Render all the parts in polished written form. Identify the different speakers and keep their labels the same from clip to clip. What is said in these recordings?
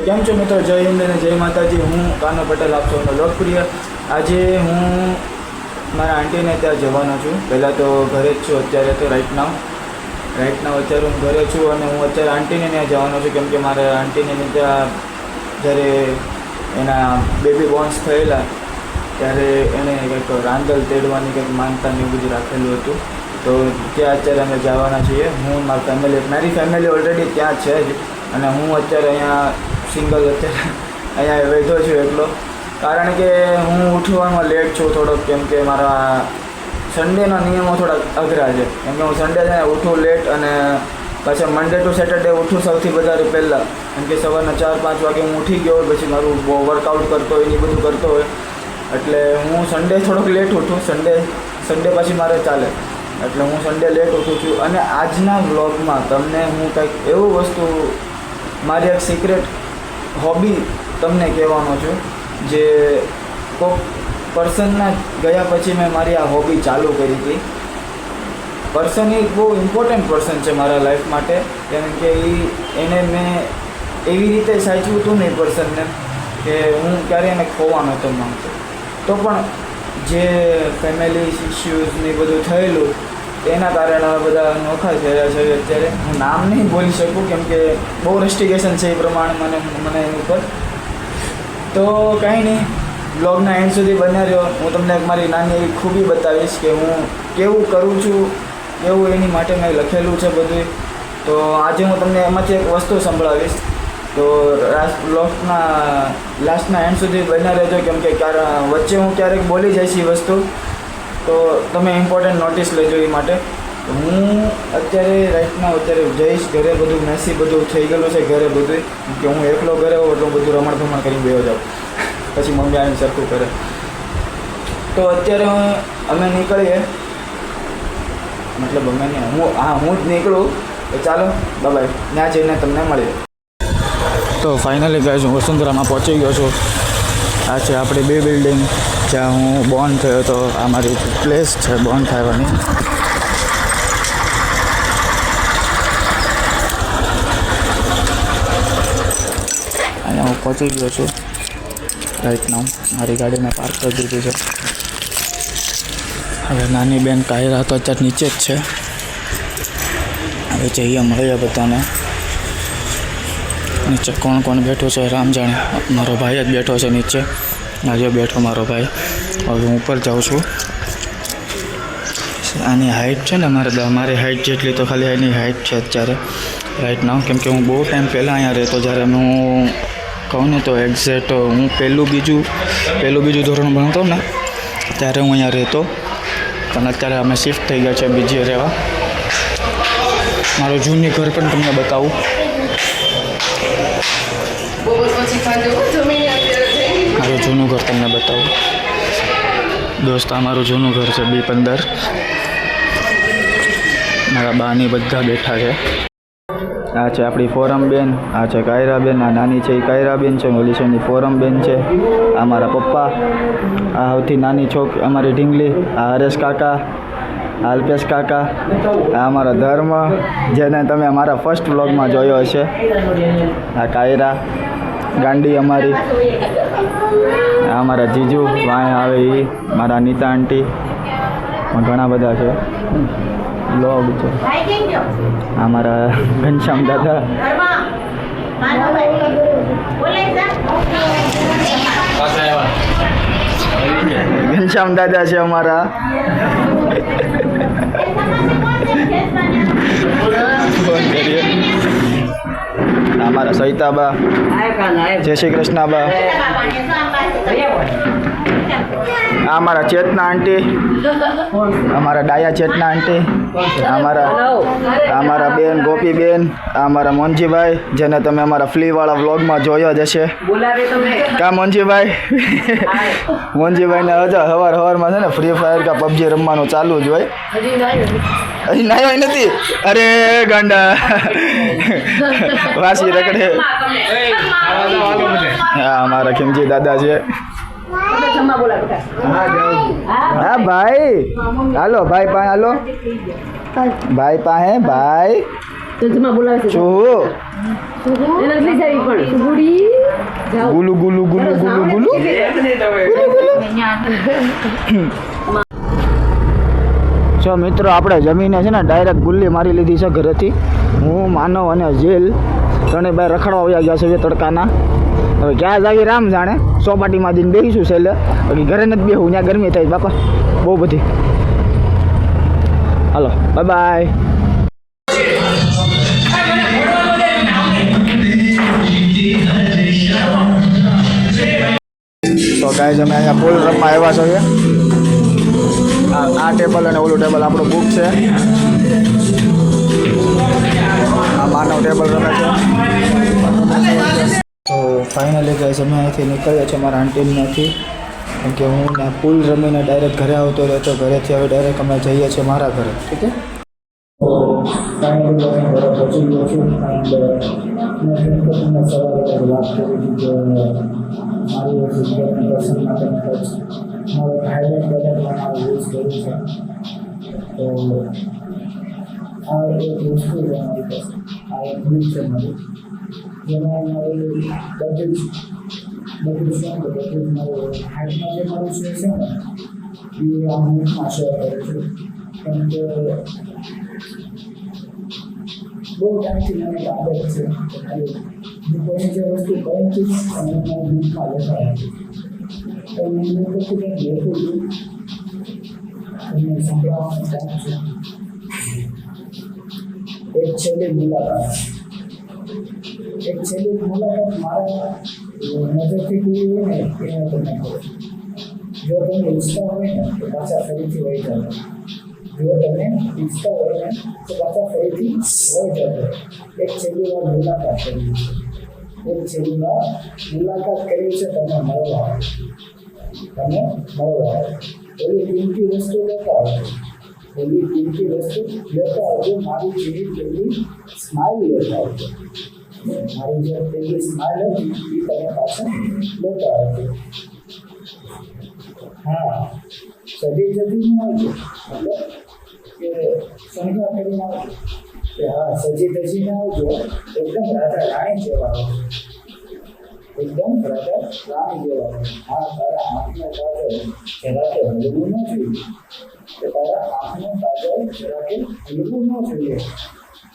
Speaker 1: કેમ છો મિત્રો, જય હિન્દ અને જય માતાજી। હું કાનો પટેલ, આપ સૌનો લોકપ્રિય। આજે હું મારા આંટીને ત્યાં જવાનો છું। પહેલાં તો ઘરે જ છું અત્યારે, તો રાઈટ નાવ અત્યારે હું ઘરે છું અને હું અત્યારે આંટીને ત્યાં જવાનો છું, કેમ કે મારા આંટીને ત્યાં જ્યારે એના બેબી બોન્સ થયેલા ત્યારે એને કંઈક રાંદલ તેડવાની કંઈક માનતાને એવું બધું રાખેલું હતું, તો ત્યાં અત્યારે અમે જવાના છીએ। હું મારી ફેમિલી ઓલરેડી ત્યાં છે જ, અને હું અત્યારે અહીંયા સિંગલ અત્યારે અહીંયા બેઠો છું એકલો, કારણ કે હું ઉઠવામાં લેટ છું થોડોક, કેમ કે મારા સન્ડેના નિયમો થોડાક અઘરા છે, કેમ કે હું સન્ડે છે ને ઉઠું લેટ, અને પાછા મંડે ટુ સેટરડે ઉઠું સૌથી વધારે પહેલાં, કેમ કે સવારના 4-5 વાગે હું ઉઠી ગયો હોય, પછી મારું વર્કઆઉટ કરતો હોય, એ બધું કરતો હોય, એટલે હું સન્ડે થોડોક લેટ ઉઠું। સન્ડે પછી મારે ચાલે, એટલે હું સન્ડે લેટ ઉઠું છું। અને આજના વ્લોગમાં તમને હું કંઈક એવું વસ્તુ, મારી એક સિક્રેટ હોબી તમને કહેવાનો છું, જે કોઈક પર્સનના ગયા પછી મેં મારી આ હોબી ચાલુ કરી હતી। પર્સન એ બહુ ઇમ્પોર્ટન્ટ પર્સન છે મારા લાઈફ માટે, કેમ કે એને મેં એવી રીતે સાચવ્યું હતું ને એ પર્સનને, કે હું ક્યારેય એને ખોવા નહોતો માંગતો, તો પણ જે ફેમિલી ઇશ્યુઝ ને બધું થયેલું એના કારણે બધા નોખા થયેલા છે અત્યારે। હું નામ નહીં બોલી શકું, કેમ કે બહુ રેસ્ટ્રિકેશન છે એ પ્રમાણે મને એની ઉપર। તો કંઈ નહીં, બ્લોગના એન્ડ સુધી બન્યા રહ્યો। હું તમને મારી નાની એવી ખૂબી બતાવીશ કે હું કેવું કરું છું, કેવું એની માટે મેં લખેલું છે બધું। તો આજે હું તમને એમાંથી એક વસ્તુ સંભળાવીશ, તો બ્લોગના લાસ્ટના એન્ડ સુધી બન્યા રહેજો, કેમ કે વચ્ચે હું ક્યારેક બોલી જઈશ એ વસ્તુ, તો તમે ઇમ્પોર્ટન્ટ નોટિસ લેજો એ માટે। હું અત્યારે જઈશ ઘરે, બધું મેસી બધું થઈ ગયેલું છે ઘરે બધું, કે હું એકલો ઘરે હોઉં એટલે બધું રમણ ભમણ કરીને બેહો જાઉં, પછી મમ્મી આવીને સરખું કરે। તો અત્યારે અમે નીકળીએ, મતલબ અમે નહીં, હું જ નીકળું, તો ચાલો બાય, ત્યાં જઈને તમને મળીએ। તો ફાઇનલી ગાઈઝ, હું વસુંધરામાં પહોંચી ગયો છું। આ છે આપણી બે બિલ્ડિંગ જ્યાં હું બોર્ન થયો હતો, આ મારી પ્લેસ છે બોર્ન થવાની। અહીંયા હું પહોંચી ગયો છું રાઈટ નાઉ, મારી ગાડી મેં પાર્ક કરી દીધી છે। હવે નાની બેન કાયરા તો અત્યારે નીચે જ છે, હવે જઈએ મળીએ બધાને। નીચે કોણ કોણ બેઠું છે રામ જાણે, મારો ભાઈ જ બેઠો છે નીચે, આજે બેઠો મારો ભાઈ। હવે હું ઉપર જાઉં છું। આની હાઇટ છે ને મારી હાઇટ જેટલી તો ખાલી એની હાઇટ છે અત્યારે રાઈટ નાઉ, કેમ કે હું બહુ ટાઈમ પહેલાં અહીંયા રહેતો, જ્યારે હું કહું ને તો એક્ઝેક્ટ હું પહેલું બીજું ધોરણ ભણતો ને ત્યારે હું અહીંયા રહેતો, પણ અત્યારે અમે શિફ્ટ થઈ ગયા છે બીજે રહેવા। મારું જૂની ઘર પણ તમને બતાવું। મારું જૂનું ઘર તમને બતાવું દોસ્ત, આ મારું જૂનું ઘર છે B15। મારા બાની બધા બેઠા છે। આ છે આપણી ફોરમ બેન, આ છે કાયરા બેન, આ નાની છે એ કાયરા બેન છે, ઓલી છે એની ફોરમ બેન છે, આ મારા પપ્પા, આ સૌથી નાની અમારી ઢીંગલી, આ હરેશ કાકા, આ અલ્પેશ કાકા, આ અમારા ધર્મ, જેને તમે અમારા ફર્સ્ટ વ્લોગમાં જોયો હશે, આ કાયરા ગાંડી અમારી, આ અમારા જીજુ વાંય આવે એ, મારા અનિતા આંટી, ઘણા બધા છે વ્લોગ છે। આ મારા ઘનશ્યામ દાદા, ઘનશ્યામ દાદા છે અમારા। અમારા સવિતાબા, જય શ્રી કૃષ્ણબા, આ અમારા ચેતના આંટી, અમારા ડાયા ચેતના આંટી, અમારા બેન ગોપીબેન, આ અમારા મોનજીભાઈ, જેને તમે અમારા ફ્લીવાળા વ્લોગમાં જોયો જ હશે। કા મોનજીભાઈ? મોનજીભાઈને સવારમાં છે ને ફ્રી ફાયર કા પબજી રમવાનું ચાલુ જ હોય। હજી નાયો નથી? અરે ગાંડા વાસી રખડે। હા, અમારા ખીમજી દાદા છે। હા ભાઈ, હાલો ભાઈ પાસે, હાલો ભાઈ પાસે, ભાઈ
Speaker 2: તો જમા બોલાવે છે એને લઈ જાવી પણ સુગુડી જાઓ
Speaker 1: ગુલુ ગુલુ ગુલુ ગુલુ ગુલુ જો મિત્રો આપણે જમીને છે ને ડાયરેક્ટ ગુલ્લી મારી લીધી છે ઘરેથી. હું માનવ અને જેલ ત્રણે બાર રખડવા વયા ગયા છે તડકાના. હવે ક્યાં જાવી રામ જાણે. ચોપાટીમાં જઈને બેસીશું છેલ્લે. બાકી ઘરે નથી બેહું, ત્યાં ગરમી થાય બાપા બહુ બધી. હાલો બાય બાય. તો ગાઈઝ અમે અહીંયા પૂલ રમવા આવ્યા છીએ. આ ટેબલ અને ઓલું ટેબલ આપણું બુક છે. આ માનવ ટેબલ રમે છે. તો ફાઇનલી ગાઈઝ અમે અહીંથી નીકળ્યા છીએ મારા આંટીમાંથી, કેમ કે હું ને પૂલ રમીને ડાયરેક્ટ ઘરે આવતો રહેતો. ઘરેથી હવે ડાયરેક્ટ અમે જઈએ છીએ મારા ઘરે. ઠીક છે. તો ફાઇનલી હું ઘરે પહોંચી ગયો છું. એન્ડ સવારે વાત કરી હતી કે મારી જગ્યાના દર્શન માટે મારે હાઇલાઇટ બટનમાં યુઝ કર્યું છે. તો આ એક વસ્તુ છે મારી પાસે. આ એક બુક છે મારી, જેમાં મારી બધું જ શું કે બધું જ મારું હાઇટમાં જે મારું શેર છે ને એ આ બુકમાં શેર કરું છું. કેમ કે બહુ ટાઈમથી મને આદત છે ખાલી હું કોઈ જે વસ્તુ બનતી અને મારી બુકમાં લખાય તો મેં પછી કંઈક લખું છું એમને સંભળાવવાનો ટાઈમ છે. એક છેલ્લી મુલાકાત મારા નજરથી પૂરી હોય ને એ હું તમને કહું. જો તમે ઈચ્છતા હોય ને તો પાછા ફરીથી વહી જાવ. જો તમે ઈચ્છતા હોય ને તો પાછા ફરીથી વહી જાવ. એક છેલ્લી વાર મુલાકાત કરવી છે. તમે મળવા એવી કિંમતી વસ્તુ લેતા આવજો. મારી જેવી પેલી સ્માઇલ લેતા આવજો. મારી જે પેલી સ્માઇલ હતી એ તમે પાછળ લેતા આવજો. હા, સજી ન આવજો, મતલબ કે શણગાર કરીને આવજો. કે હા, સજી ધજીને આવજો. એકદમ રાધા રાણી જેવા આવજો. હા, તારા આંખનો કાજલ જરાકે હલવું ન જોઈએ.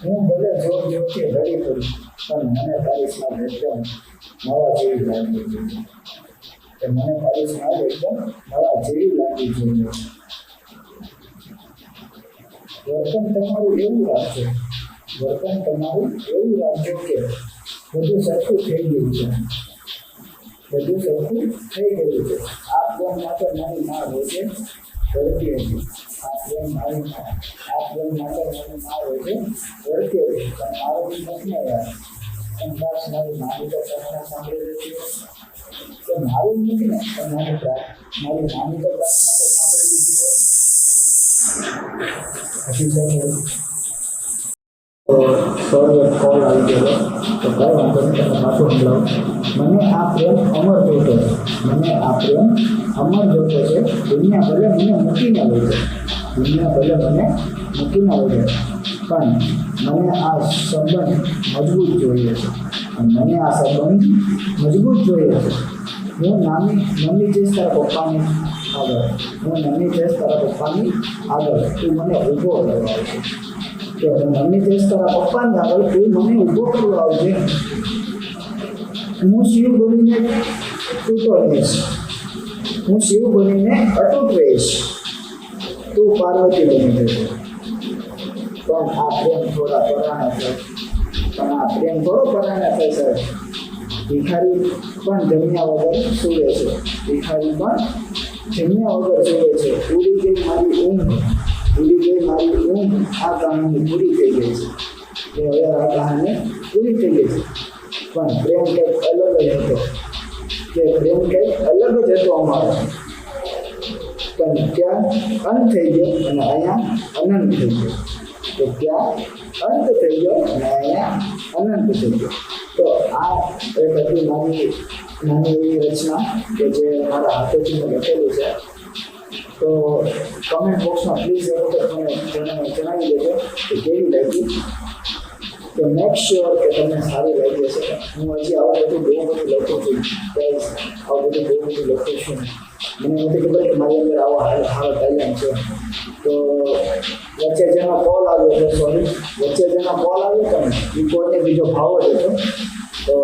Speaker 1: હું ભલે જોરથી રડી કરું પણ મને તારી સ્માઇલ એકદમ નવા જેવી લાગવી જોઈએ. વર્તન તમારું એવું રાખજો કે બધું સરખું થઈ ગયું છે. આ પ્રેમ માટે મારી માં હોય છે ધરતી હતી. આ પ્રેમ માટે મારી માં હોય છે ધરતી હતી. પણ મારો બી નથી યાર. પણ બસ મારી માની તો પ્રાર્થના સાંભળી હતી કે મારું નથી ને પણ મારી માની તો પ્રાર્થના તો સાંભળી લીધી હોય. સોરી એક કોલ આવી ગયો તો કઈ વાંધો નહીં, તમે પાછું સંભળાવો. મને આ પ્રેમ અમર જોતો છે. દુનિયા ભલે મને મૂકીને હોય છે, પણ મને આ સંબંધ મજબૂત જોઈએ છે. હું નાની જઈશ તારા પપ્પાની આગળ તું મને ઊભો કરવા આવશે. કે હું નાની જઈશ તારા પપ્પાની આગળ તું મને ઊભો કરવા આવશે. હું શિવ બનીને અટૂટ રહીશ. તું પાર્વતી બની જશે. પણ આ પ્રેમ થોડો પરાણા થાય સર. ભિખારી પણ જમ્યા વગર સૂવે છે. ઉડી ગઈ મારી ઊંઘ. આ કહાની પૂરી થઈ ગઈ છે. પણ પ્રેમ કંઈક અલગ જ હતો અમારો. પણ ત્યાં અંત થઈ ગયો અને અહીંયા અનંત થઈ ગયો. તો આ એક હતી નાની એવી રચના કે જે મારા હાથેથી મેં લખેલું છે. તો કમેન્ટ બોક્સમાં પ્લીઝ એ વખત મને જણાવી દેજો કે કેવી લાગી. તો મેક શ્યોર કે તમને સારી લાગી હશે. હું હજી આવું બધું બહુ બધું લખું છું ગાઈસ, આવું બધું બહુ બધું લખું છું. મને નથી ખબર કે મારી અંદર આવો હારો ટેલેન્ટ છે. તો વચ્ચે જેનો કોલ આવ્યો છે, સોરી, વચ્ચે જેનો કોલ આવ્યો હતો ને એ કોલને બીજો ભાવ જ હતો. તો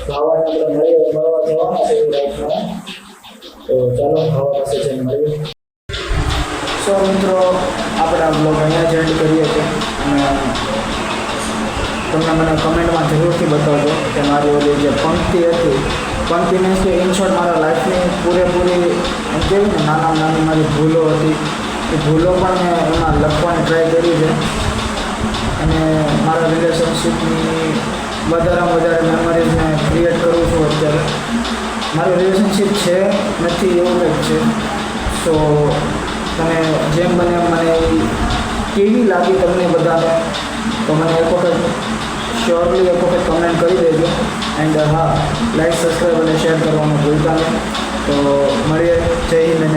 Speaker 1: ભાવાને આપણે મળવા જવાના છે રાઈટમાં. તો ચાલો ભાવા પાસે જઈને મળીએ. સો મિત્રો, આપણે આ બ્લોગ અહીંયા જ એન્ડ કરીએ છીએ. અને તમને મને કમેન્ટમાં જરૂરથી બતાવજો કે મારી ઓલી જે પંક્તિ હતી, પંક્તિ મીન્સ કે ઇન શોર્ટ મારા લાઈફની પૂરેપૂરી એમ કહેવું ને નાની મારી ભૂલો હતી, એ ભૂલો પણ મેં એમાં લખવાની ટ્રાય કરી છે. અને મારા રિલેશનશીપની વધારેમાં વધારે મેમરીઝને ક્રિએટ કરું છું અત્યારે. મારું રિલેશનશીપ છે નથી એવું કંઈક છે. સો તમે જેમ બને એમ મને કેવી લાગી તમને બધાને, તો મને એક વખત શ્યોરલી એક વખત કમેન્ટ કરી દેજો. એન્ડ હા, લાઈક, સબસ્ક્રાઈબ અને શેર કરવાનું ભૂલતા નહીં. તો મળીએ. જય હિન્દ.